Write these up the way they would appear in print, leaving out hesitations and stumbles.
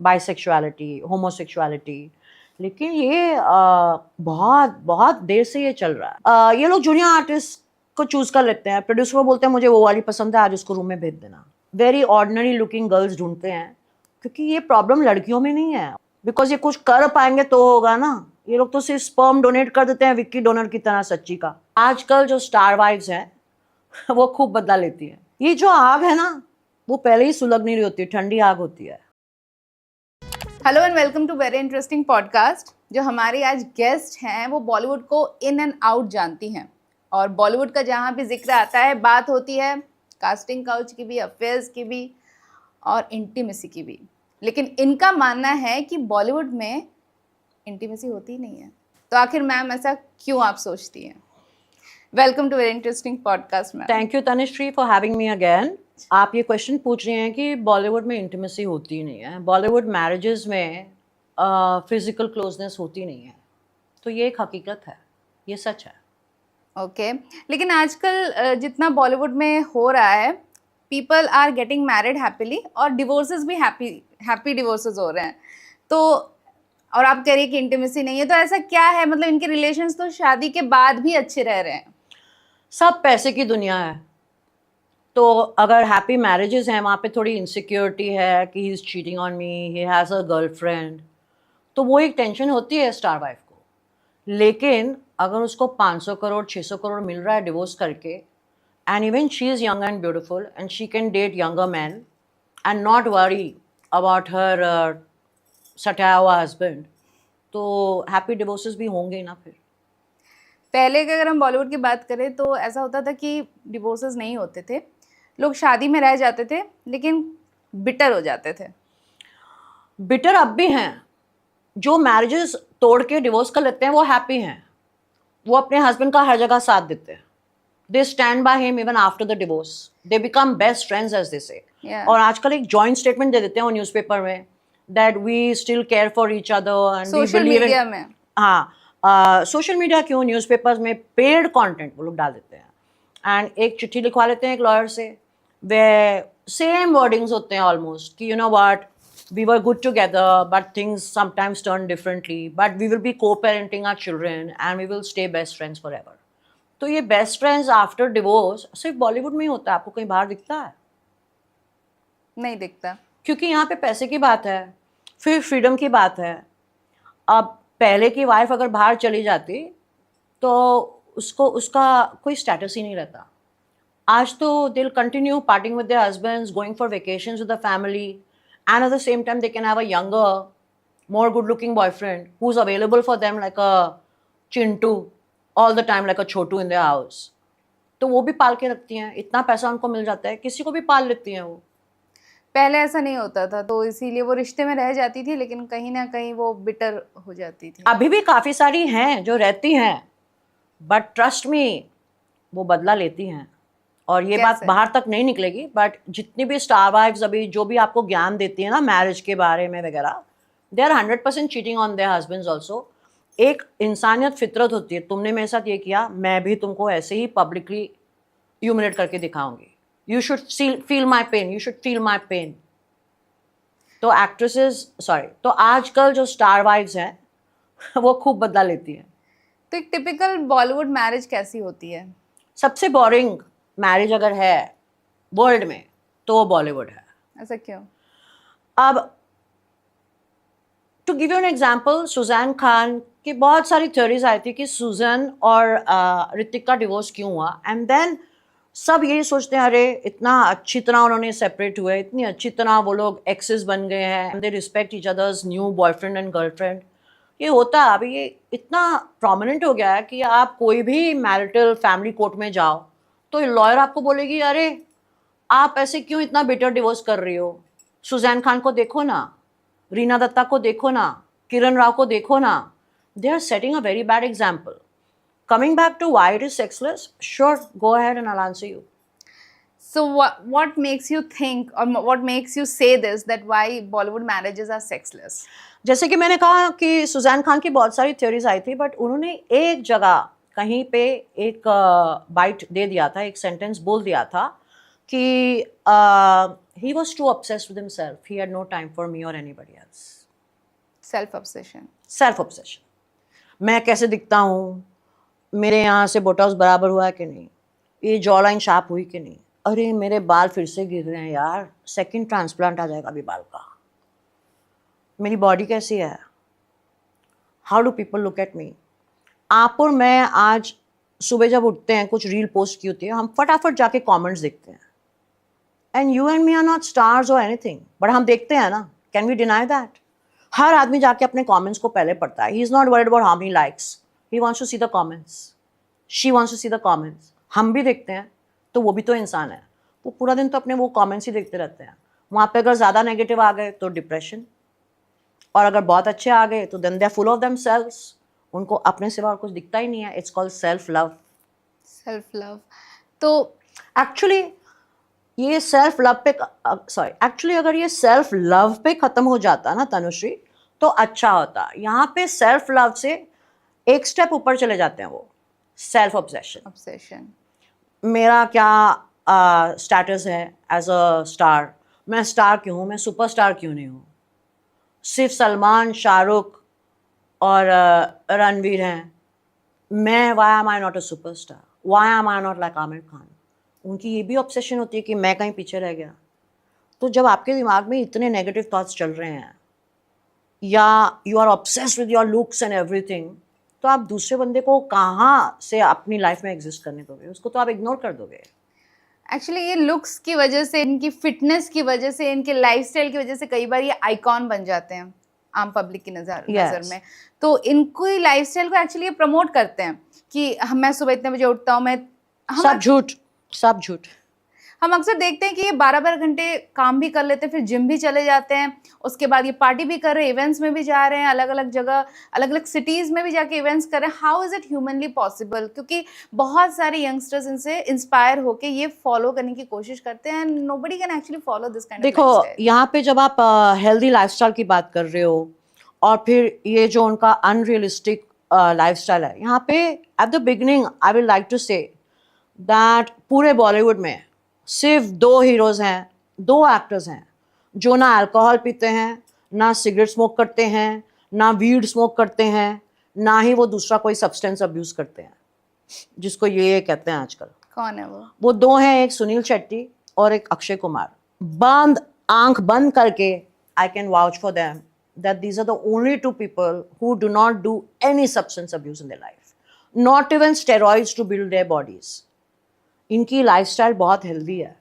Bisexuality, homosexuality, लेकिन ये बहुत बहुत देर से ये चल रहा है। ये लोग जूनियर आर्टिस्ट को चूज कर लेते हैं, प्रोड्यूसर को बोलते हैं मुझे वो वाली पसंद है, आज उसको रूम में भेज देना। वेरी ऑर्डिनरी लुकिंग गर्ल्स ढूंढते हैं, क्योंकि ये प्रॉब्लम लड़कियों में नहीं है, बिकॉज ये कुछ कर पाएंगे तो होगा ना। ये लोग तो सिर्फ स्पर्म डोनेट कर देते हैं विक्की डोनर की तरह, सच्ची का। आजकल जो स्टार वाइफ्स हैं वो खूब बदला लेती हैं। ये जो आग है ना, वो पहले ही सुलग नहीं रही होती, ठंडी आग होती है। Hello and welcome to very interesting podcast. जो हमारी आज गेस्ट हैं वो बॉलीवुड को इन एंड आउट जानती हैं, और बॉलीवुड का जहाँ भी जिक्र आता है बात होती है कास्टिंग काउच की भी, अफेयर्स की भी और इंटीमेसी की भी। लेकिन इनका मानना है कि बॉलीवुड में इंटीमेसी होती ही नहीं है। तो आखिर मैम ऐसा क्यों आप सोचती हैं? Welcome to very interesting podcast ma'am. Thank you Tanushree for having me again. आप ये क्वेश्चन पूछ रहे हैं कि बॉलीवुड में इंटीमेसी होती ही नहीं है, बॉलीवुड मैरिजेस में फिजिकल क्लोजनेस होती नहीं है। तो ये एक हकीकत है, ये सच है। ओके लेकिन आजकल जितना बॉलीवुड में हो रहा है, people are getting married happily और डिवोर्सेस भी हैप्पी डिवोर्सेस हो रहे हैं। तो और आप कह रही है कि इंटीमेसी नहीं है, तो ऐसा क्या है? मतलब इनके रिलेशंस तो शादी के बाद भी अच्छे रह रहे हैं। सब पैसे की दुनिया है, तो अगर हैप्पी मैरिजेस हैं वहाँ पे थोड़ी इनसिक्योरिटी है कि he is cheating on me, he has a girlfriend, तो वो एक टेंशन होती है स्टार वाइफ को। लेकिन अगर उसको 500 करोड़ 600 करोड़ मिल रहा है डिवोर्स करके, and even she is young and beautiful and she can date younger man and not worry about her सटाया हुआ हस्बैंड, तो हैप्पी डिवोर्सेस भी होंगे ही ना। फिर पहले के अगर हम बॉलीवुड की बात करें तो ऐसा होता था कि डिवोर्सेस नहीं होते थे, लोग शादी में रह जाते थे लेकिन बिटर हो जाते थे। बिटर अब भी हैं, जो मैरिजेस तोड़ के डिवोर्स कर लेते हैं वो हैप्पी हैं, वो अपने हस्बैंड का हर जगह साथ देते हैं। They stand by him even after the divorce, they become best friends as they say. और आजकल एक जॉइंट स्टेटमेंट दे देते हैं वो न्यूज़पेपर में, that we still care for each other and we social believe media in. में। हाँ, social media क्यों, न्यूज़पेपर्स में पेड कंटेंट वो लोग डाल देते हैं, एंड एक चिट्ठी लिखवा लेते हैं एक लॉयर से, वे सेम वर्डिंग्स होते हैं ऑलमोस्ट कि you know what, we were good together but things sometimes turn differently, but we will be co-parenting our children and we will stay best friends forever. तो ये बेस्ट फ्रेंड्स आफ्टर डिवोर्स सिर्फ बॉलीवुड में ही होता है, आपको कहीं बाहर दिखता है? नहीं दिखता, क्योंकि यहाँ पे पैसे की बात है, फिर फ्रीडम की बात है। अब पहले की वाइफ अगर बाहर चली जाती तो उसको उसका कोई स्टेटस ही नहीं रहता। आज तो they'll continue partying with their husbands, going for vacations with the family, and at the same time they can have a younger, more good looking boyfriend who's available for them like a Chintu all the time, like a Chotu in their house. तो वो भी पाल के रखती हैं, इतना पैसा उनको मिल जाता है, किसी को भी पाल लेती हैं वो। पहले ऐसा नहीं होता था, तो इसीलिए वो रिश्ते में रह जाती थी लेकिन कहीं ना कहीं वो बिटर हो जाती थी। अभी भी काफ़ी सारी हैं जो रहती हैं, बट ट्रस्ट मी वो बदला लेती हैं, और ये बात बाहर तक नहीं निकलेगी। बट जितनी भी स्टार वाइफ्स अभी जो भी आपको ज्ञान देती है ना मैरिज के बारे में वगैरह, they are 100% cheating on their husbands also. एक इंसानियत फितरत होती है, तुमने मेरे साथ ये किया, मैं भी तुमको ऐसे ही पब्लिकली ह्यूमिलेट करके दिखाऊंगी। You should feel my pain, you should feel my pain. तो एक्ट्रेसेस, सॉरी, तो आजकल जो स्टार वाइफ्स हैं वो खूब बदला लेती हैं। तो एक टिपिकल बॉलीवुड मैरिज कैसी होती है? सबसे बोरिंग मैरिज अगर है वर्ल्ड में तो वो बॉलीवुड है। ऐसा क्यों? अब to give you an example, Sussanne Khan की बहुत सारी थ्योरीज आई थी कि सुजैन और ऋतिक का डिवोर्स क्यों हुआ, एंड देन सब यही सोचते हैं अरे इतना अच्छी तरह उन्होंने सेपरेट हुए, इतनी अच्छी तरह वो लोग एक्सेस बन गए हैं, they respect each others new boyfriend and girlfriend. ये होता है, अभी ये इतना प्रोमिनेंट हो गया है कि आप कोई भी मैरिटल फैमिली कोर्ट में जाओ तो लॉयर आपको बोलेगी अरे आप ऐसे क्यों इतना बिटर डिवोर्स कर रही हो, सुजैन खान को देखो ना, रीना दत्ता को देखो ना, किरण राव को देखो ना, they are setting a very bad example. Coming back to why it is sexless, sure, go ahead and I'll answer you. So what makes you think, or what makes you say this, that why Bollywood marriages are sexless? जैसे कि मैंने कहा कि Suzanne Khan की बहुत सारी theories आई थी, but उन्होंने एक जगह कहीं पे एक बाइट दे दिया था, एक सेंटेंस बोल दिया था कि he was too obsessed with himself. He had no time for me or anybody else. Self obsession. Self obsession. मैं कैसे दिखता हूँ, मेरे यहाँ से बोटॉक्स बराबर हुआ है कि नहीं, ये जॉ लाइन शार्प हुई कि नहीं, अरे मेरे बाल फिर से गिर रहे हैं यार, सेकंड ट्रांसप्लांट आ जाएगा अभी बाल का, मेरी बॉडी कैसी है, how do people look at me. आप और मैं आज सुबह जब उठते हैं, कुछ रील पोस्ट की होती है, हम फटाफट जाके कमेंट्स देखते हैं. And you and me are not stars और एनीथिंग, बट हम देखते हैं ना. Can we deny that? हर आदमी जाके अपने कमेंट्स को पहले पढ़ता है. He is not worried about how many likes, he wants to see the comments, she wants to see the comments. हम भी देखते हैं, तो वो भी तो इंसान है, वो पूरा दिन तो अपने वो कमेंट्स ही देखते रहते हैं. वहाँ पे अगर ज़्यादा नेगेटिव आ गए तो डिप्रेशन, और अगर बहुत अच्छे आ गए तो then they are full of themselves. उनको अपने सिवा और कुछ दिखता ही नहीं है. It's called self love. Self love. तो एक्चुअली ये सेल्फ लव पे एक्चुअली अगर ये सेल्फ लव पे खत्म हो जाता ना तनुश्री, तो अच्छा होता. यहाँ पे सेल्फ लव से एक स्टेप ऊपर चले जाते हैं वो, सेल्फ ऑब्सेशन. ऑब्सेशन. मेरा क्या स्टेटस है एज अ स्टार, मैं स्टार क्यों हूँ, मैं सुपरस्टार क्यों नहीं हूँ. सिर्फ सलमान, शाहरुख और रणवीर हैं. मैं why am I not a superstar, why am I not like Aamir Khan. उनकी ये भी ऑब्सेशन होती है कि मैं कहीं पीछे रह गया. तो जब आपके दिमाग में इतने नेगेटिव थॉट्स चल रहे हैं, या you are obsessed with your looks and everything, तो आप दूसरे बंदे को कहाँ से अपनी लाइफ में एग्जिस्ट करने दोगे, उसको तो आप इग्नोर कर दोगे. एक्चुअली ये लुक्स की वजह से, इनकी फिटनेस की वजह से, इनके लाइफस्टाइल की वजह से कई बार ये आइकॉन बन जाते हैं आम पब्लिक की नज़र में. तो इनको ही लाइफस्टाइल को एक्चुअली ये प्रमोट करते हैं कि मैं सुबह इतने बजे उठता हूँ. सब झूठ, सब झूठ. हम अक्सर देखते हैं कि ये 12-12 घंटे काम भी कर लेते हैं, फिर जिम भी चले जाते हैं, उसके बाद ये पार्टी भी कर रहे हैं, इवेंट्स में भी जा रहे हैं, अलग अलग जगह, अलग अलग सिटीज़ में भी जाके इवेंट्स कर रहे हैं. How is it humanly possible? क्योंकि बहुत सारे यंगस्टर्स इनसे इंस्पायर होके ये फॉलो करने की कोशिश करते हैं, and nobody can actually follow this kind of देखो, लाइफस्टाइल. यहाँ पे जब आप हेल्दी लाइफस्टाइल की बात कर रहे हो, और फिर ये जो उनका अनरियलिस्टिक लाइफस्टाइल है, यहाँ पे at the beginning I will like to say that पूरे बॉलीवुड में सिर्फ 2 हीरोज़ हैं, 2 एक्टर्स हैं जो ना अल्कोहल पीते हैं, ना सिगरेट स्मोक करते हैं, ना वीड स्मोक करते हैं, ना ही वो दूसरा कोई सब्सटेंस अब्यूज़ करते हैं, जिसको ये कहते हैं आजकल. कौन है वो? वो 2 हैं, एक सुनील शेट्टी और एक अक्षय कुमार. आंख बंद करके I can vouch for them that these are the only 2 people who do not do any substance abuse in their life, not even steroids to build their bodies. इनकी लाइफस्टाइल बहुत हेल्दी है.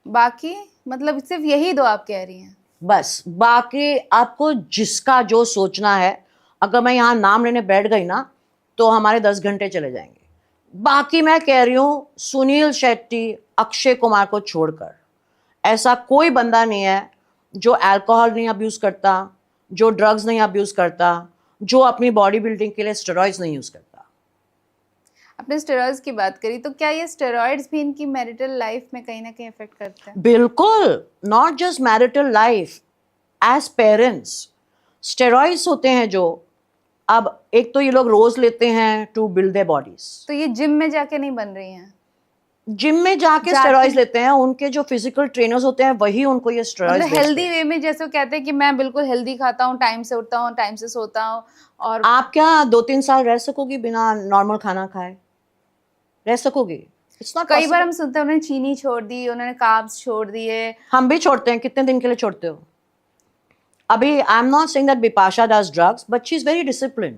बाकी मतलब सिर्फ यही 2 आप कह रही हैं? बस, बाकी आपको जिसका जो सोचना है, अगर मैं यहाँ नाम लेने बैठ गई ना तो हमारे 10 घंटे चले जाएंगे. बाकी मैं कह रही हूँ, सुनील शेट्टी, अक्षय कुमार को छोड़कर ऐसा कोई बंदा नहीं है जो अल्कोहल नहीं अब्यूज़ करता, जो ड्रग्स नहीं अब्यूज़ करता, जो अपनी बॉडी बिल्डिंग के लिए स्टेरॉइड्स नहीं यूज़ करता. आपने स्टेरॉइड्स की बात करी, तो क्या ये स्टेरॉइड्स भी इनकी मैरिटल लाइफ में कहीं ना कहीं इफेक्ट करते हैं? बिल्कुल. Not just marital life, as parents steroids होते हैं जो, अब एक तो ये लोग रोज लेते हैं टू बिल्ड देयर बॉडीज. तो ये जिम में जाके नहीं बन रही हैं? जिम में जाके स्टेरॉइड्स लेते हैं, उनके जो फिजिकल ट्रेनर्स होते हैं वही उनको ये स्टेरॉइड्स मतलब हेल्दी वे में, जैसे वो कहते हैं कि मैं बिल्कुल हेल्दी खाता हूँ, टाइम से उठता हूँ, टाइम से सोता हूँ. और आप क्या 2-3 साल रह सकोगी बिना नॉर्मल खाना खाए? रह सकोगी? It's not. कई बार हम सुनते हैं उन्होंने चीनी छोड़ दी, उन्होंने कार्ब्स छोड़ दिए. हम भी छोड़ते हैं. कितने दिन के लिए छोड़ते हो? अभी I am not saying that Bipasha does drugs, but she is very disciplined.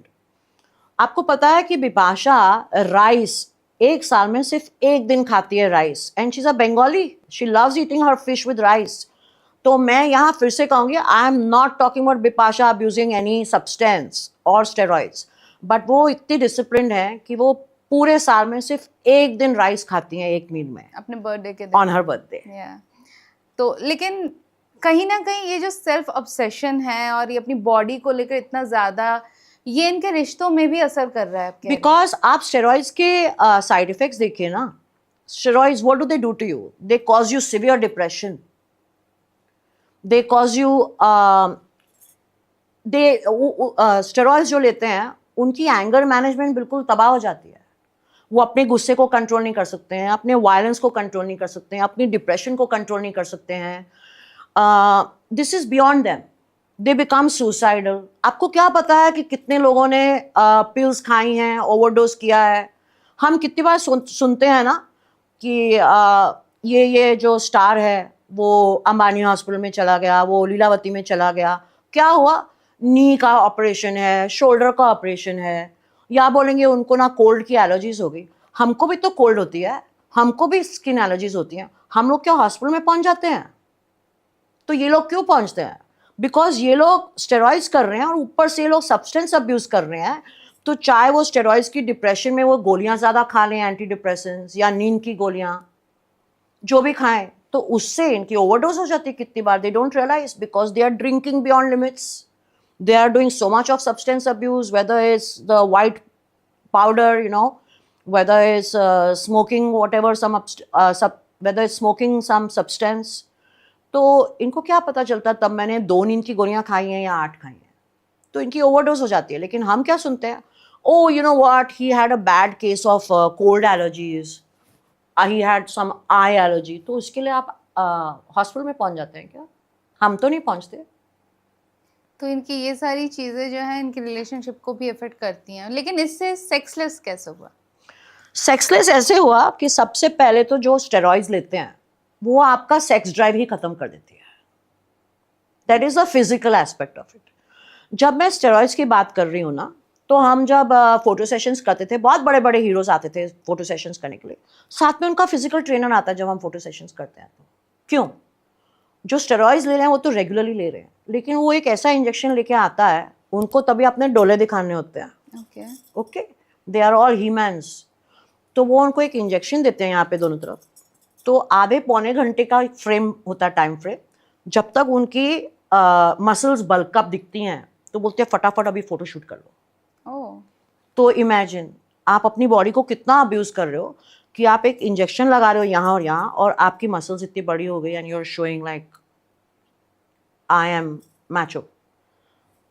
आपको पता है कि बिपाशा राइस 1 साल में सिर्फ 1 दिन खाती है rice, and she is a Bengali, she loves eating her fish with rice. तो मैं यहाँ फिर से कहूँगी, I am not talking about Bipasha abusing any substance और स्टेरॉइड्स, बट वो इतनी डिसिप्लिन्ड है कि वो पूरे साल में सिर्फ 1 दिन राइस खाती हैं, 1 मील में, अपने बर्थडे के दिन, ऑन हर बर्थडे. तो लेकिन कहीं ना कहीं ये जो सेल्फ ऑब्सेशन है और ये अपनी बॉडी को लेकर इतना ज़्यादा, ये इनके रिश्तों में भी असर कर रहा है? बिकॉज आप स्टेरॉइड्स के साइड इफेक्ट्स देखिए ना. Steroids what do they do to you? They cause you severe depression, they cause you steroids जो लेते हैं उनकी एंगर मैनेजमेंट बिल्कुल तबाह हो जाती है. वो अपने गुस्से को कंट्रोल नहीं कर सकते हैं, अपने वायलेंस को कंट्रोल नहीं कर सकते हैं, अपनी डिप्रेशन को कंट्रोल नहीं कर सकते हैं. This is beyond them. They become suicidal. आपको क्या पता है कि कितने लोगों ने पिल्स खाई हैं, ओवरडोज किया है. हम कितनी बार सुनते हैं ना कि ये जो स्टार है वो अंबानी हॉस्पिटल में चला गया, वो लीलावती में चला गया. क्या हुआ? नी का ऑपरेशन है, शोल्डर का ऑपरेशन है. या बोलेंगे उनको ना कोल्ड की एलर्जीज हो गई. हमको भी तो कोल्ड होती है, हमको भी स्किन एलर्जीज होती हैं. हम लोग क्या हॉस्पिटल में पहुंच जाते हैं? तो ये लोग क्यों पहुंचते हैं? बिकॉज ये लोग स्टेरॉइड्स कर रहे हैं और ऊपर से ये लोग सब्सटेंस अब्यूज कर रहे हैं. तो चाहे वो स्टेरॉइड्स की डिप्रेशन में वो गोलियां ज्यादा खा लें, एंटी डिप्रेसेंट्स या नींद की गोलियां जो भी खाएं, तो उससे इनकी ओवरडोज हो जाती है कितनी बार. They don't realise because they are drinking beyond limits. They are doing so much of substance abuse, whether it's the white powder, whether it's smoking whatever whether it's smoking some substance. तो इनको क्या पता चलता तब मैंने 2 नींद की गोलियां खाई हैं या 8 खाई हैं. तो इनकी ओवरडोज हो जाती है. लेकिन हम क्या सुनते हैं? Oh, you know what? He had a bad case of cold allergies. He had some eye allergy. तो उसके लिए आप हॉस्पिटल में पहुंच जाते हैं क्या? हम तो नहीं पहुंचते. तो इनकी ये सारी चीज़ें जो हैं इनकी रिलेशनशिप को भी अफेक्ट करती हैं. लेकिन इससे सेक्सलेस कैसे हुआ? सेक्सलेस ऐसे हुआ कि सबसे पहले तो जो स्टेरॉइड्स लेते हैं वो आपका सेक्स ड्राइव ही खत्म कर देती है. That is a physical aspect of it. जब मैं स्टेरॉइड्स की बात कर रही हूँ ना, तो हम जब फोटो सेशंस करते थे, बहुत बड़े बड़े हीरोज आते थे फोटो सेशंस करने के लिए, साथ में उनका फिजिकल ट्रेनर आता है जब हम फोटो सेशंस करते हैं. तो क्यों? जो स्टेरॉइड्स ले रहे हैं वो तो रेगुलरली ले रहे हैं, लेकिन वो एक ऐसा इंजेक्शन लेके आता है, उनको तभी अपने डोले दिखाने होते हैं. Okay, they are all he mans. तो वो उनको एक इंजेक्शन देते हैं यहाँ पे दोनों तरफ. तो आधे पौने घंटे का एक फ्रेम होता है, टाइम फ्रेम. जब तक उनकी मसल्स बल्क अप दिखती हैं तो बोलते हैं फटाफट अभी फोटो शूट कर लो. तो इमेजिन आप अपनी बॉडी को कितना अब्यूज कर रहे हो कि आप एक इंजेक्शन लगा रहे हो यहाँ और यहाँ, और आपकी मसल्स इतनी बड़ी हो गई and you are showing like I am macho.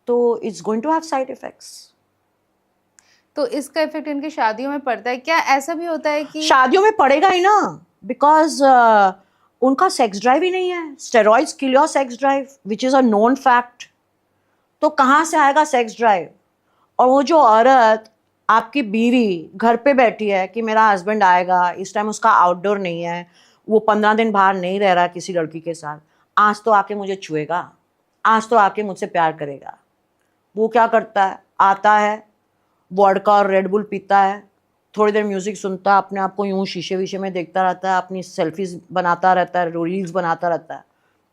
तो it's going to have side effects. तो इसका इफेक्ट इनकी शादियों में पड़ता है क्या? ऐसा भी होता है कि शादियों में पड़ेगा ही ना, बिकॉज उनका सेक्स ड्राइव ही नहीं है. Steroids kill your sex drive which is a known fact. तो कहाँ से आएगा सेक्स ड्राइव? और वो जो औरत आपकी बीवी घर पे बैठी है कि मेरा हस्बैंड आएगा, इस टाइम उसका आउटडोर नहीं है, वो 15 दिन बाहर नहीं रह रहा किसी लड़की के साथ, आज तो आके मुझे छुएगा, आज तो आके मुझसे प्यार करेगा. वो क्या करता है? आता है, वोडका और रेड बुल पीता है, थोड़ी देर म्यूजिक सुनता है, अपने आप को यूं शीशे वीशे में देखता रहता है, अपनी सेल्फीज बनाता रहता है, रील्स बनाता रहता है.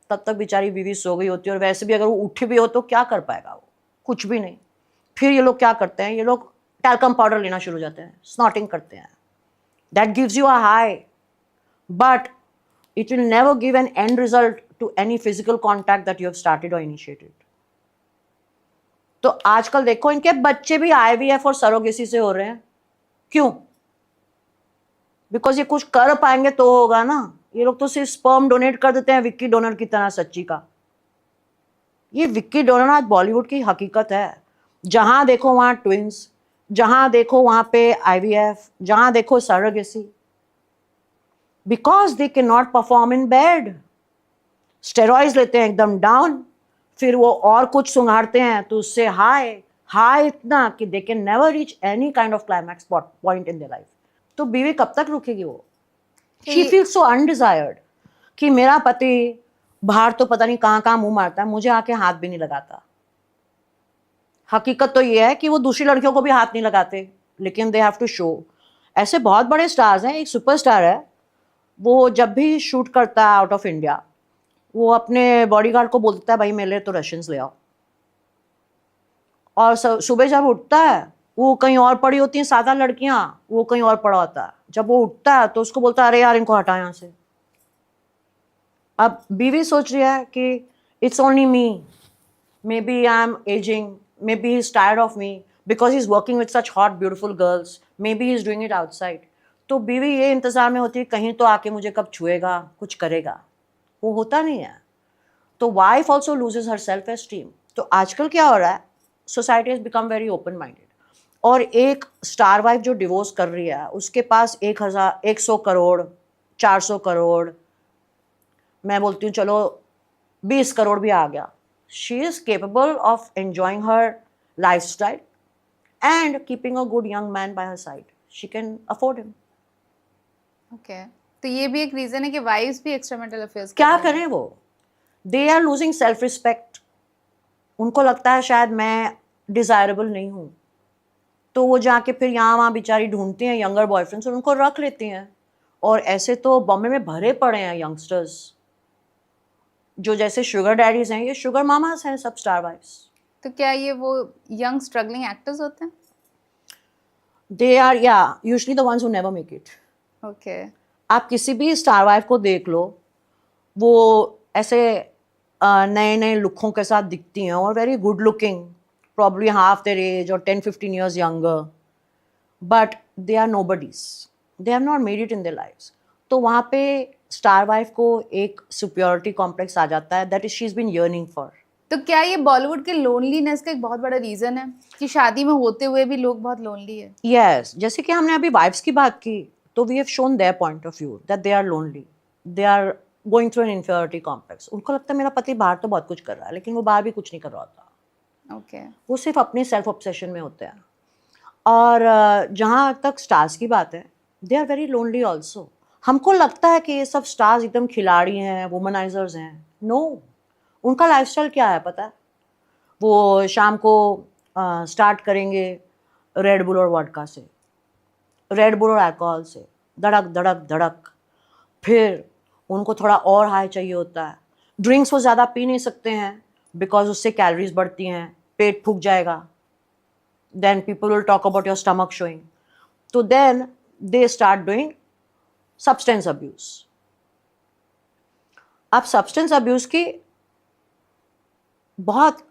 तब तक बेचारी बीवी सो गई होती है. और वैसे भी अगर वो उठी भी हो तो क्या कर पाएगा वो? कुछ भी नहीं. फिर ये लोग क्या करते हैं? ये लोग टैल्कम पाउडर लेना शुरू हो जाते हैं, स्नॉटिंग करते हैं. That gives you a high, but it will never give an end result to any physical contact that you have started or initiated. तो आजकल देखो इनके बच्चे भी IVF और सरोगेसी से हो रहे हैं. क्यों? बिकॉज ये कुछ कर पाएंगे तो होगा ना. ये लोग तो सिर्फ स्पर्म डोनेट कर देते हैं विक्की डोनर की तरह. सच्ची का ये विक्की डोनर आज बॉलीवुड की हकीकत है. जहां देखो वहां ट्विंस, जहां देखो वहां पे IVF, जहां देखो surrogacy. Because they cannot perform in bed. Steroids लेते हैं एकदम डाउन, फिर वो और कुछ सुंघाड़ते हैं तो उससे हाई इतना कि they can never reach any kind of climax point in their life. तो बीवी कब तक रुकेगी? वो शी फील सो अनडिजायर्ड कि मेरा पति बाहर तो पता नहीं कहाँ कहाँ मुंह मारता है, मुझे आके हाथ भी नहीं लगाता. हकीकत तो ये है कि वो दूसरी लड़कियों को भी हाथ नहीं लगाते, लेकिन दे हैव टू शो. ऐसे बहुत बड़े स्टार्स हैं. एक सुपरस्टार है, वो जब भी शूट करता है आउट ऑफ इंडिया, वो अपने बॉडीगार्ड को बोलता है भाई मेरे लिए तो रशियंस ले आओ. और सुबह जब उठता है, वो कहीं और पड़ी होती हैं 7 लड़कियां, वो कहीं और पड़ा होता है. जब वो उठता है तो उसको बोलता है अरे यार इनको हटा यहाँ से. अब बीवी सोच रही है कि it's only me, maybe I am ageing, maybe he is tired of me because he is working with such hot beautiful girls, maybe he is doing it outside. तो बीवी ये इंतजार में होती है कहीं तो आके मुझे कब छुएगा, कुछ करेगा. वो होता नहीं है. तो wife also loses her self esteem. तो आजकल क्या हो रहा है? Society has become very open minded. और एक स्टार वाइफ जो डिवोर्स कर रही है उसके पास 100 करोड़ 400 करोड़, मैं बोलती हूँ चलो 20 करोड़ भी आ गया, she is capable of enjoying her life style and keeping a good young man bye her side, she can afford him. Okay, तो ये भी एक रीजन है कि वाइफ्स भी एक्स्ट्रा मैरिटल अफेयर्स क्या करें वो, they are losing self respect, उनको लगता है शायद मैं डिजायरेबल नहीं हूँ, तो वो जाके फिर यहाँ वहाँ बेचारी ढूंढती हैं यंगर बॉयफ्रेंड्स और उनको रख लेती हैं। और ऐसे तो बॉम्बे में भरे पड़े हैं यंगस्टर्स जो जैसे शुगर डैडीज हैं, ये शुगर मामास हैं सब स्टार वाइफ्स। तो क्या ये वो यंग स्ट्रगलिंग एक्टर्स होते हैं? दे आर या usually the ones who never make it. Okay, आप किसी भी स्टार वाइफ को देख लो, वो ऐसे नए नए लुकों के साथ दिखती हैं और very good looking, probably half their age और 10-15 years younger, but they are nobodies, they have not made it in their lives. तो वहाँ पे स्टार वाइफ को एक सुपियोरिटी कॉम्प्लेक्स आ जाता है, that is she is been yearning for. तो क्या ये बॉलीवुड के लोनलीनेस का एक बहुत बड़ा रीजन है कि शादी में होते हुए भी लोग बहुत लोनली है? यस, जैसे कि हमने अभी वाइफ्स की बात की, तो we have shown their point of view that they are lonely, they are going through an inferiority complex. उनको लगता है मेरा पति बाहर तो बहुत कुछ कर रहा है, लेकिन वो बाहर भी कुछ नहीं कर रहा होता, ओके, वो सिर्फ अपने सेल्फ ऑब्सेशन में होते हैं। और जहाँ तक स्टार्स की बात है, they are very lonely also. हमको लगता है कि ये सब स्टार्स एकदम खिलाड़ी हैं, वुमनाइजर्स हैं, नो, उनका लाइफस्टाइल क्या है पता है, वो शाम को स्टार्ट करेंगे रेड बुल और वोडका से, रेड बुल और अल्कोहल से, धड़क धड़क धड़क, फिर उनको थोड़ा और हाई चाहिए होता है, ड्रिंक्स वो ज़्यादा पी नहीं सकते हैं बिकॉज उससे कैलोरीज बढ़ती हैं, पेट फूक जाएगा, then people will talk about your stomach showing. So then they start doing substance abuse. अब substance abuse की बहुत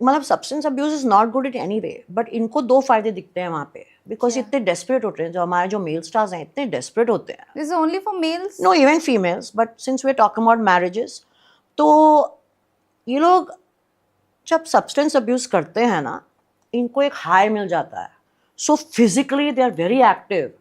मतलब substance abuse is not good in any way, but इनको दो फायदे दिखते हैं वहाँ पे, बिकॉज इतने डेस्परेट होते हैं, जो हमारे जो मेल स्टार्स हैं इतने डेस्परेट होते हैं। This is only for males? No, even females, but since we are talking about marriages, तो ये लोग जब सब्सटेंस अब्यूज करते हैं ना, इनको एक हाई मिल जाता है, so physically they are very active.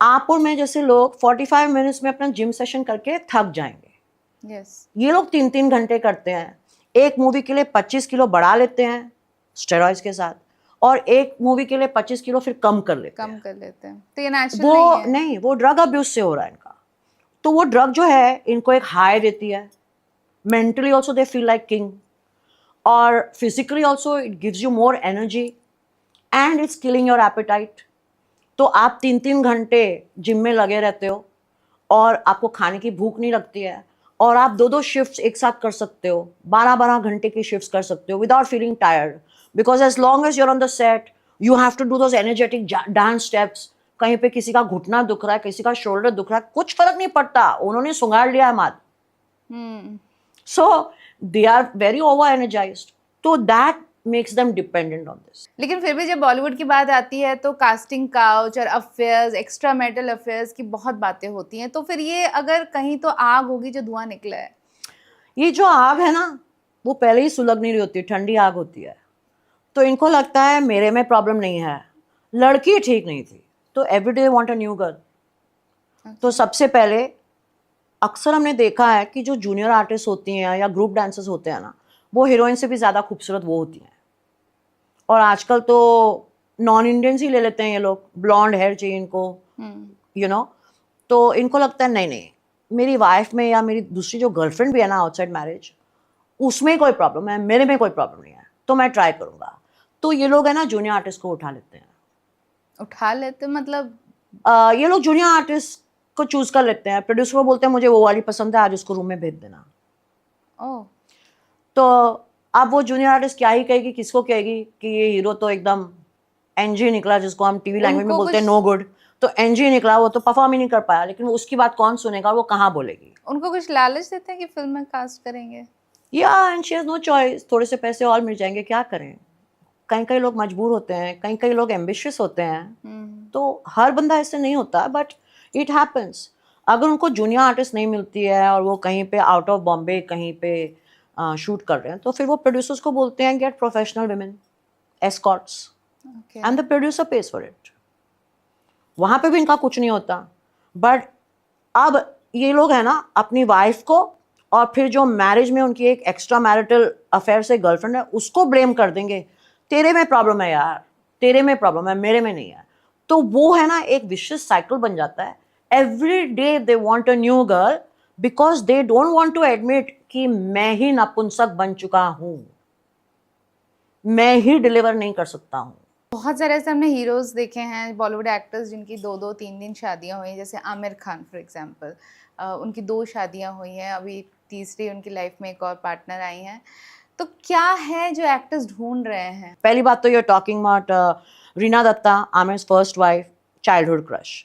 आप और मैं जैसे लोग 45 मिनट्स में अपना जिम सेशन करके थक जाएंगे, यस, ये लोग 3-3 घंटे करते हैं, एक मूवी के लिए 25 किलो बढ़ा लेते हैं स्टेरॉइड्स के साथ, और एक मूवी के लिए 25 किलो फिर कम कर लेते हैं। तो ये नेचुरल वो नहीं है? नहीं, वो ड्रग अब्यूज से हो रहा है इनका। तो वो ड्रग जो है इनको एक हाई देती है, mentally also they feel like king, और physically also it gives you more energy and it's killing your appetite. तो आप 3-3 घंटे जिम में लगे रहते हो और आपको खाने की भूख नहीं लगती है, और आप 2-2 शिफ्ट्स एक साथ कर सकते हो, 12-12 घंटे की शिफ्ट्स कर सकते हो without feeling tired, because as long as you're on the set you have to do those energetic dance steps. कहीं पे किसी का घुटना दुख रहा है, किसी का शोल्डर दुख रहा है, कुछ फर्क नहीं पड़ता, उन्होंने सुंगाड़ लिया है माद। So they are very over energised, तो that makes them dependent on this. लेकिन फिर भी जब बॉलीवुड की बात आती है तो कास्टिंग काउच और अफेयर्स, एक्स्ट्रा मैरिटल अफेयर्स की बहुत बातें होती हैं। तो फिर ये अगर कहीं तो आग होगी जो धुआं निकला है। ये जो आग है ना, वो पहले ही सुलग नहीं रही होती, ठंडी आग होती है। तो इनको लगता है मेरे में प्रॉब्लम नहीं है, लड़की ठीक नहीं थी, तो everyday want a new girl. तो सबसे पहले अक्सर हमने देखा है कि जो जूनियर आर्टिस्ट होती हैं या ग्रुप डांसर्स होते हैं ना, वो हीरोइन से भी ज़्यादा खूबसूरत वो होती हैं। और आजकल तो नॉन इंडियंस ही ले लेते हैं ये लोग, ब्लॉन्ड हेयर चाहिए इनको, यू नो। तो इनको लगता है नहीं नहीं, मेरी वाइफ में या मेरी दूसरी जो गर्लफ्रेंड भी है ना आउटसाइड मैरिज, उसमें कोई प्रॉब्लम है, मेरे में कोई प्रॉब्लम नहीं है, तो मैं ट्राई करूँगा। तो ये लोग है ना जूनियर आर्टिस्ट को उठा लेते हैं। उठा लेते मतलब? ये लोग जूनियर आर्टिस्ट को चूज कर लेते हैं, प्रोड्यूसर को बोलते हैं मुझे वो वाली पसंद है, आज उसको रूम में भेज देना। ओह, तो अब वो जूनियर आर्टिस्ट क्या ही कहेगी, किसको कहेगी कि ये हीरो तो एकदम एनजी निकला, जिसको हम टीवी लैंग्वेज में बोलते हैं नो गुड, तो एनजी निकला, वो तो परफॉर्म ही नहीं कर पाया, लेकिन वो उसकी बात कौन सुनेगा, वो कहाँ बोलेगी। उनको कुछ लालच देते हैं कि फिल्म में कास्ट करेंगे? या and she has no choice, थोड़े से पैसे और मिल जाएंगे, क्या करें। कई कई लोग मजबूर होते हैं, कई कई लोग एम्बिशियस होते हैं, तो हर बंदा ऐसे नहीं होता, बट इट हैपन्स। अगर उनको जूनियर आर्टिस्ट नहीं मिलती है और वो कहीं पे आउट ऑफ बॉम्बे कहीं पे शूट कर रहे हैं, तो फिर वो प्रोड्यूसर्स को बोलते हैं get professional women escorts. Okay. And the producer pays for it. वहां पे भी इनका कुछ नहीं होता. बट अब ये लोग है ना अपनी वाइफ को और फिर जो मैरिज में उनकी एक एक्स्ट्रा मैरिटल अफेयर से गर्लफ्रेंड है उसको ब्लेम कर देंगे. तेरे में प्रॉब्लम है यार, तेरे में प्रॉब्लम है, मेरे में नहीं है. तो वो है ना एक विशियस साइकिल बन जाता है. Every day they want a new girl because they don't want to admit कि मैं ही नपुंसक बन चुका हूं, मैं ही डिलीवर नहीं कर सकता हूं. बहुत सारे ऐसे हमने हीरोज देखे हैं बॉलीवुड एक्टर्स जिनकी 2-2 3-3 शादियां हुई हैं, जैसे आमिर खान फॉर एग्जांपल. उनकी 2 शादियां हुई हैं, अभी तीसरी उनकी लाइफ में एक और पार्टनर आई हैं. तो क्या है जो एक्टर्स ढूंढ रहे हैं? पहली बात तो you're talking about Reena Dutta, Amir's first wife, childhood crush.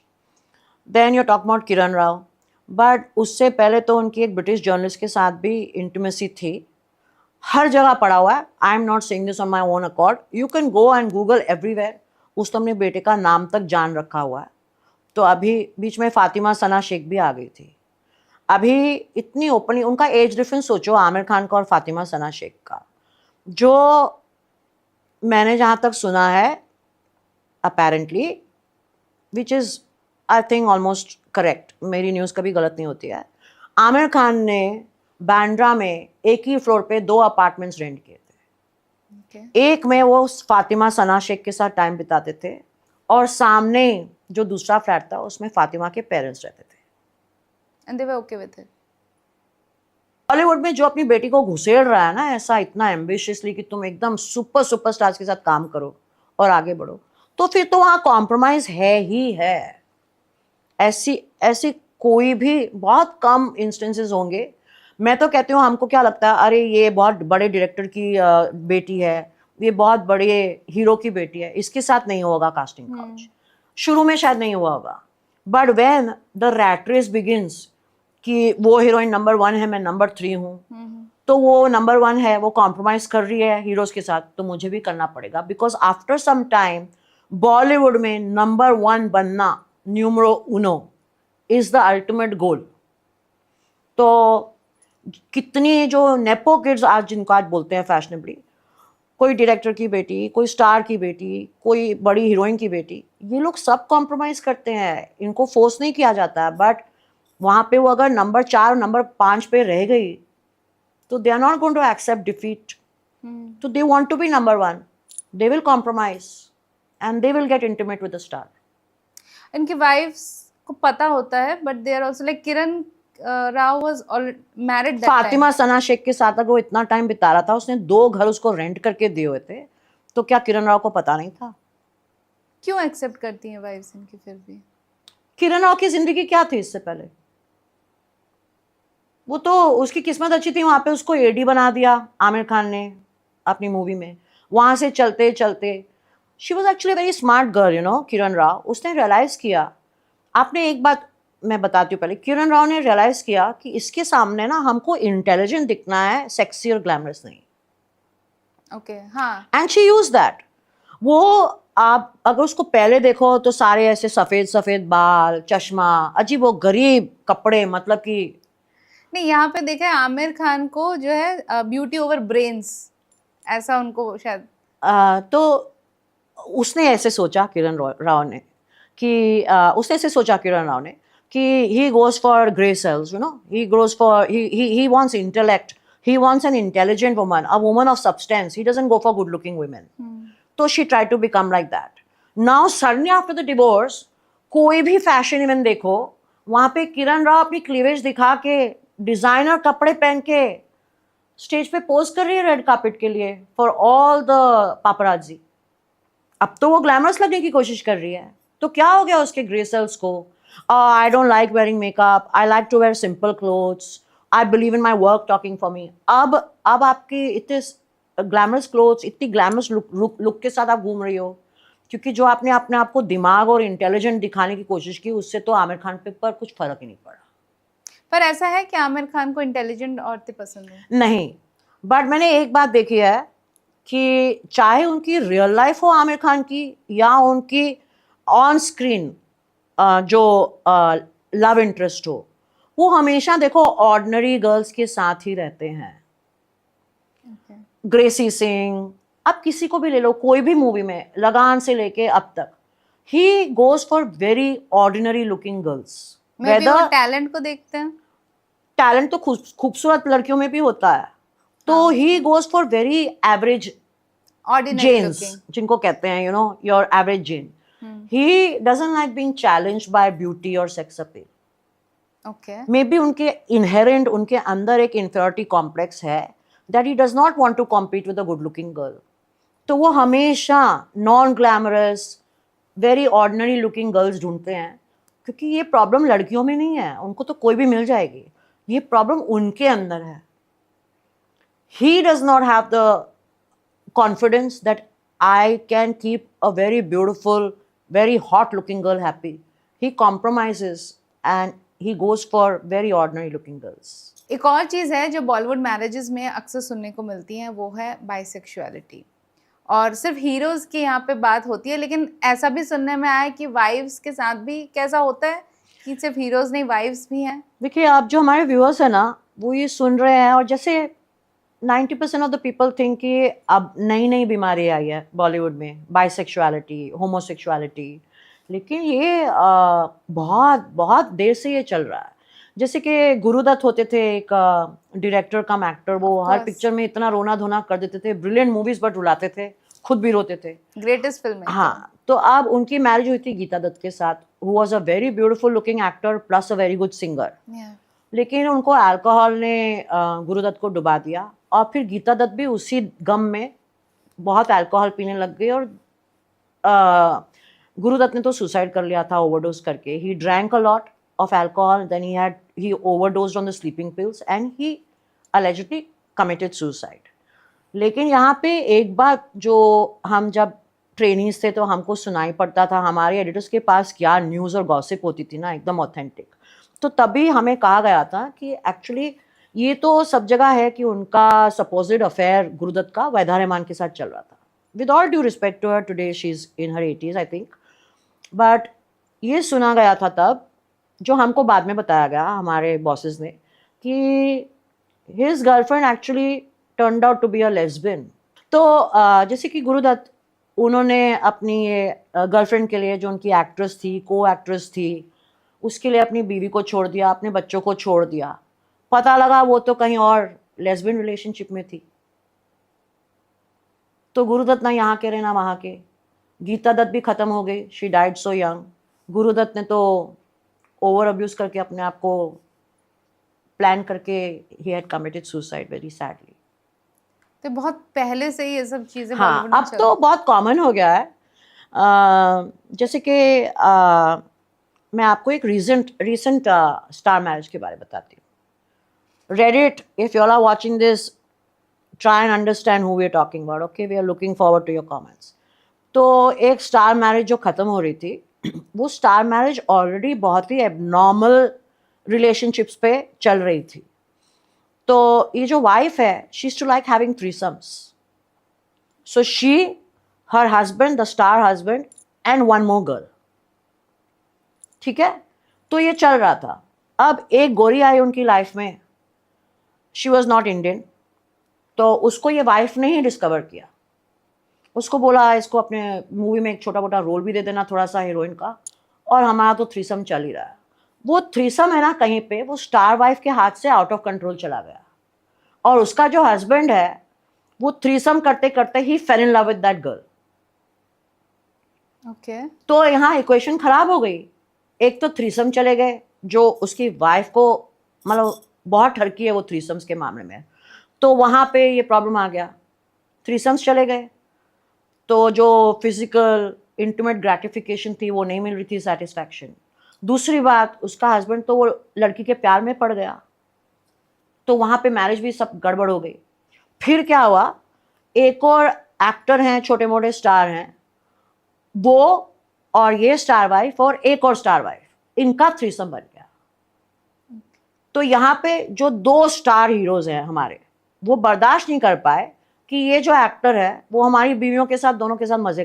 Then you're talking about Kiran Rao. But उससे पहले तो उनकी एक ब्रिटिश जर्नलिस्ट के साथ भी इंटीमेसी थी. हर जगह पड़ा हुआ है. I am not saying this on my own accord. You can go and Google everywhere. उसने अपने बेटे का नाम तक जान रखा हुआ है. तो अभी बीच में फातिमा सना शेख भी आ गई थी. अभी इतनी ओपनली उनका एज डिफरेंस सोचो, आमिर खान का और फातिमा सना शेख का. जो मैंने जहाँ तक सुना है apparently, which is I think almost correct, मेरी न्यूज़ कभी गलत नहीं होती है, आमिर खान ने बांद्रा में एक ही फ्लोर पे 2 अपार्टमेंट्स रेंट किए थे. Okay. एक में वो फातिमा सना शेख के साथ टाइम बिताते थे और सामने जो दूसरा फ्लैट था उसमें फातिमा के पेरेंट्स रहते थे. And they were okay with it. Bollywood में जो अपनी बेटी को घुसेड़ रहा है ना ऐसा इतना एम्बिशियसली कि तुम एकदम सुपरस्टार्स के साथ काम करो और आगे बढ़ो, तो फिर तो वहाँ कॉम्प्रोमाइज है ही है. ऐसी ऐसी कोई भी बहुत कम इंस्टेंसेस होंगे. मैं तो कहती हूँ हमको क्या लगता है, अरे ये बहुत बड़े डायरेक्टर की बेटी है, ये बहुत बड़े हीरो की बेटी है, इसके साथ नहीं होगा कास्टिंग काउच. शुरू में शायद नहीं हुआ होगा, but when the rat race begins कि वो हीरोइन नंबर 1 है, मैं नंबर 3 हूँ, तो वो नंबर 1 है, वो कॉम्प्रोमाइज कर रही है हीरोज के साथ, तो मुझे भी करना पड़ेगा. Because after some time Bollywood में नंबर 1 बनना, numero uno, is the ultimate goal. तो कितनी जो नेपो किड्स आज जिनको आज बोलते हैं फैशनेबली, कोई डायरेक्टर की बेटी, कोई स्टार की बेटी, कोई बड़ी हीरोइन की बेटी, ये लोग सब कॉम्प्रोमाइज करते हैं, इनको फोर्स नहीं किया जाता. बट वहाँ पे वो अगर नंबर 4 नंबर 5 पे रह गई तो they are not going to accept defeat. तो they want to be number 1. They will compromise and they will get intimate with the star. इनकी वाइफ्स को पता होता है, but they are also like Kiran Rao was married that Fatima Sana Shaikh के साथ अगर वो इतना टाइम बिता रहा था, उसने 2 घर उसको रेंट करके दिए हुए थे, तो क्या किरण राव को पता नहीं था? क्यों एक्सेप्ट करती हैं वाइफ्स इनकी फिर भी? किरण राव की जिंदगी क्या थी इससे पहले? वो तो उसकी किस्मत अच्छी थी, वहां पे उसको एडी बना दिया आमिर खान ने अपनी मूवी में. वहां से चलते चलते she was actually very smart girl, you know, Kiran Rao. उसने रियलाइज किया, आपने एक बात मैं बताती हूँ पहले, किरण राव ने रियलाइज किया कि इसके सामने ना हमको इंटेलिजेंट दिखना है, सेक्सी और ग्लैमरस नहीं. ओके, हाँ. And she use that. वो आप अगर उसको पहले देखो तो सारे ऐसे सफेद सफेद बाल, चश्मा, अजीब वो गरीब कपड़े, मतलब कि नहीं, यहाँ पे देखा है आमिर खान को जो है ब्यूटी ओवर ब्रेन्स, ऐसा उनको शायद तो उसने ऐसे सोचा किरण राव ने कि उसने ऐसे सोचा किरण राव ने कि he goes for grey cells, you know, he goes for he wants intellect, he wants an intelligent woman, a woman of substance. He doesn't go for good looking women. So she tried to become like that. Now suddenly after the divorce, कोई भी fashion event देखो, वहां पे किरण राव अपनी cleavage दिखा के, designer कपड़े पहन के स्टेज पे पोज कर रही है रेड कार्पेट के लिए फॉर ऑल द पापराजी. अब तो वो ग्लैमरस लगने की कोशिश कर रही है. तो क्या हो गया उसके ग्रे सेल्स को? I don't like wearing makeup, I like to wear simple clothes, I believe in my work talking for me. अब आपकी इतने ग्लैमरस क्लोथ्स, इतनी ग्लैमरस लुक के साथ आप घूम रही हो, क्योंकि जो आपने अपने आप को दिमाग और इंटेलिजेंट दिखाने की कोशिश की, उससे तो आमिर खान पे पर कुछ फर्क ही नहीं पड़ा. पर ऐसा है कि आमिर खान को इंटेलिजेंट औरतें पसंद है? नहीं, बट मैंने एक बात देखी है कि चाहे उनकी रियल लाइफ हो आमिर खान की या उनकी ऑन स्क्रीन जो लव इंटरेस्ट हो, वो हमेशा देखो ऑर्डिनरी गर्ल्स के साथ ही रहते हैं. ग्रेसी सिंह, आप किसी को भी ले लो, कोई भी मूवी में, लगान से लेके अब तक, ही goes for very ordinary looking girls. May be वो टैलेंट को देखते हैं। टैलेंट तो खूबसूरत लड़कियों में भी होता है, तो he goes for very average ordinary Janes, looking. जिनको कहते हैं your average Jane. He doesn't like being challenged by beauty और sex appeal. Okay. Maybe उनके इनहेरेंट, उनके अंदर एक इंफीरियरिटी कॉम्प्लेक्स है, that he does not want to compete with a good looking girl. तो वो हमेशा non glamorous, very ordinary looking girls ढूंढते हैं, क्योंकि ये प्रॉब्लम लड़कियों में नहीं है, उनको तो कोई भी मिल जाएगी, ये प्रॉब्लम उनके अंदर है। ही does not have the confidence that I can keep a very beautiful, very hot looking girl happy. He compromises and he goes for very ordinary looking girls. एक और चीज़ है जो बॉलीवुड मैरिजेस में अक्सर सुनने को मिलती है, वो है बाइसेक्सुअलिटी। और सिर्फ हीरोज़ की यहाँ पे बात होती है, लेकिन ऐसा भी सुनने में आया है कि वाइफ्स के साथ भी कैसा होता है कि सिर्फ हीरोज़ नहीं, वाइफ्स भी हैं। देखिए, आप जो हमारे व्यूअर्स हैं ना, वो ये सुन रहे हैं, और जैसे 90% ऑफ द पीपल थिंक कि अब नई नई बीमारी आई है बॉलीवुड में, बाइसेक्सुअलिटी, होमोसेक्सुअलिटी, लेकिन ये बहुत बहुत देर से ये चल रहा है। जैसे कि गुरुदत्त होते थे, एक डायरेक्टर कम एक्टर, वो हर पिक्चर में इतना रोना धोना कर देते थे, ब्रिलियंट मूवीज पर रुलाते थे, खुद भी रोते थे, ग्रेटेस्ट फिल्म है। हाँ, तो अब उनकी मैरिज हुई थी गीता दत्त के साथ, who was a very beautiful looking actor plus a very good singer. लेकिन उनको अल्कोहल ने गुरुदत्त को डुबा दिया, और फिर गीता दत्त भी उसी गम में बहुत अल्कोहल पीने लग गई, और गुरुदत्त ने तो सुसाइड कर लिया था ओवरडोज करके। He drank a lot of alcohol, then he overdosed on the sleeping pills and he allegedly committed suicide. लेकिन यहाँ पे एक बात जो हम जब ट्रेनिंग्स थे तो हमको सुनाई पड़ता था, हमारे एडिटर्स के पास क्या न्यूज़ और गॉसिप होती थी ना, एकदम ऑथेंटिक, तो तभी हमें कहा गया था कि एक्चुअली ये तो सब जगह है कि उनका सपोजिड अफेयर गुरुदत्त का वैदा रहमान के साथ चल रहा था। With all due respect to her, today she is in her 80s I think, but ये सुना गया था तब, जो हमको बाद में बताया गया हमारे बॉसेस ने, कि his girlfriend actually turned out to be a lesbian. तो जैसे कि गुरुदत्त, उन्होंने अपनी ये गर्लफ्रेंड के लिए, जो उनकी एक्ट्रेस थी, को एक्ट्रेस थी, उसके लिए अपनी बीवी को छोड़ दिया, अपने बच्चों को छोड़ दिया, पता लगा वो तो कहीं और लेस्बियन रिलेशनशिप में थी। तो गुरुदत्त ना यहाँ के रहे ना वहाँ के, गीता दत्त भी ख़त्म हो गई, she died so young. Guru Dutt ने तो ओवर अब्यूज करके अपने आप को प्लान करके he had committed suicide very sadly. तो बहुत पहले से ही ये सब चीज़ें हाँ, बॉलीवुड में अब तो बहुत कॉमन हो गया है। जैसे कि मैं आपको एक रीसेंट स्टार मैरिज के बारे में बताती हूँ। Reddit, if you all are watching this, try and understand who we are talking about, okay, we are looking forward to your comments. तो एक स्टार मैरिज जो ख़त्म हो रही थी, वो स्टार मैरिज ऑलरेडी बहुत ही एबनॉर्मल रिलेशनशिप्स पे चल रही थी। तो ये जो वाइफ है, she is to like having threesomes, so she, her husband, the star husband and one more girl, ठीक है। तो ये चल रहा था। अब एक गोरी आई उनकी लाइफ में, शी वॉज नॉट इंडियन, तो उसको ये वाइफ ने ही डिस्कवर किया। उसको बोला इसको अपने मूवी में एक छोटा मोटा रोल भी दे देना, थोड़ा सा हीरोइन का, और हमारा तो थ्रीसम चल ही रहा है। वो थ्रीसम है ना, कहीं पे वो स्टार वाइफ के हाथ से आउट ऑफ कंट्रोल चला गया, और उसका जो हस्बैंड है, वो थ्रीसम करते करते he fell in love with that girl. Okay. तो यहाँ इक्वेशन खराब हो गई। एक तो थ्रीसम चले गए, जो उसकी वाइफ को, मतलब बहुत ठरकी है वो थ्रीसम्स के मामले में, तो वहाँ पे ये प्रॉब्लम आ गया। थ्रीसम्स चले गए तो जो फिजिकल इंटीमेट ग्रेटिफिकेशन थी वो नहीं मिल रही थी, सेटिस्फैक्शन। दूसरी बात, उसका हस्बैंड तो वो लड़की के प्यार में पड़ गया, तो वहाँ पे मैरिज भी सब गड़बड़ हो गई। फिर क्या हुआ, एक और एक्टर हैं, छोटे मोटे स्टार हैं, वो और ये स्टार वाइफ और एक और स्टार वाइफ, इनका थ्रीसम बन गया। तो यहाँ पे जो दो स्टार हीरोज हैं हमारे, वो बर्दाश्त नहीं कर पाए कि ये जो एक्टर है वो हमारी बीवियों के साथ, दोनों के साथ मजे